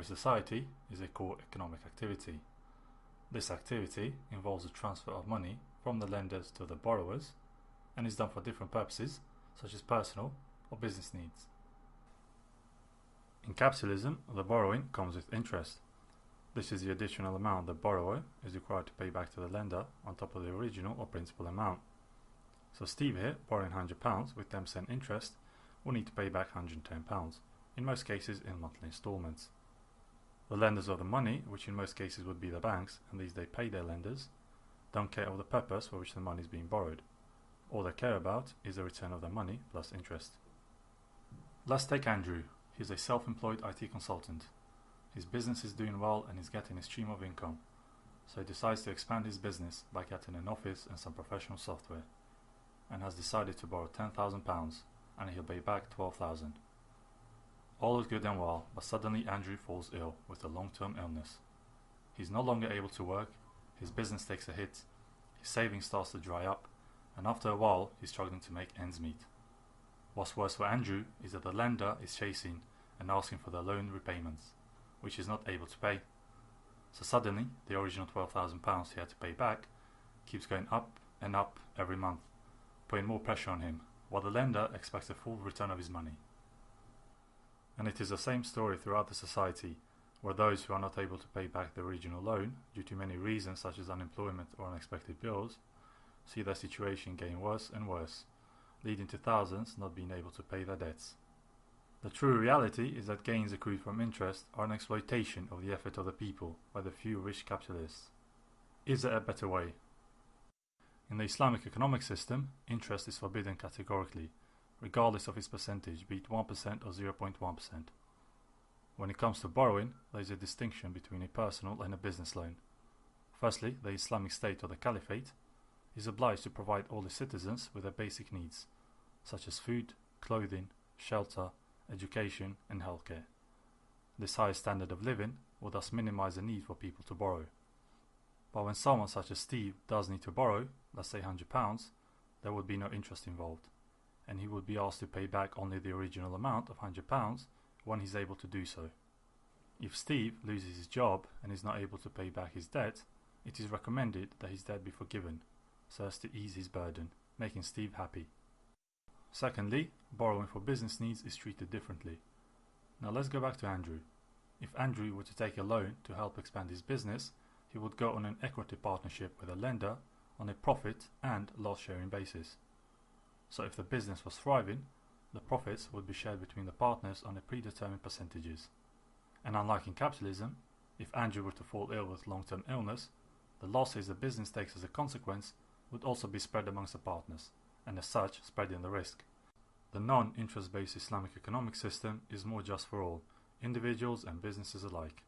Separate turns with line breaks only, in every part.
every society is a core economic activity. This activity involves the transfer of money from the lenders to the borrowers and is done for different purposes such as personal or business needs. In capitalism, the borrowing comes with interest. This is the additional amount the borrower is required to pay back to the lender on top of the original or principal amount. So Steve here, borrowing £100 with 10% interest, will need to pay back £110, in most cases in monthly installments. The lenders of the money, which in most cases would be the banks, and these they pay their lenders, don't care of the purpose for which the money is being borrowed. All they care about is the return of the money plus interest. Let's take Andrew. He's a self-employed IT consultant. His business is doing well and he's getting a stream of income, so he decides to expand his business by getting an office and some professional software, and has decided to borrow £10,000 and he'll pay back £12,000. All is good and well, but suddenly Andrew falls ill with a long-term illness. He's no longer able to work, his business takes a hit, his savings starts to dry up, and after a while he's struggling to make ends meet. What's worse for Andrew is that the lender is chasing and asking for the loan repayments, which he's not able to pay. So suddenly the original £12,000 he had to pay back keeps going up and up every month, putting more pressure on him, while the lender expects a full return of his money. And it is the same story throughout the society, where those who are not able to pay back the original loan due to many reasons such as unemployment or unexpected bills see their situation getting worse and worse, leading to thousands not being able to pay their debts. The true reality is that gains accrued from interest are an exploitation of the effort of the people by the few rich capitalists. Is there a better way? In the Islamic economic system, interest is forbidden categorically, regardless of its percentage, be it 1% or 0.1%. When it comes to borrowing, there is a distinction between a personal and a business loan. Firstly, the Islamic State or the Caliphate is obliged to provide all its citizens with their basic needs, such as food, clothing, shelter, education and healthcare. This high standard of living will thus minimize the need for people to borrow. But when someone such as Steve does need to borrow, let's say £100, there would be no interest involved, and he would be asked to pay back only the original amount of £100 when he's able to do so. If Steve loses his job and is not able to pay back his debt, it is recommended that his debt be forgiven, so as to ease his burden, making Steve happy. Secondly, borrowing for business needs is treated differently. Now let's go back to Andrew. If Andrew were to take a loan to help expand his business, he would go on an equity partnership with a lender on a profit and loss sharing basis. So if the business was thriving, the profits would be shared between the partners on a predetermined percentages. And unlike in capitalism, if Andrew were to fall ill with long-term illness, the losses the business takes as a consequence would also be spread amongst the partners, and as such spreading the risk. The non-interest based Islamic economic system is more just for all, individuals and businesses alike.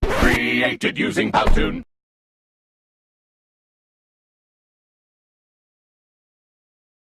Created using Powtoon.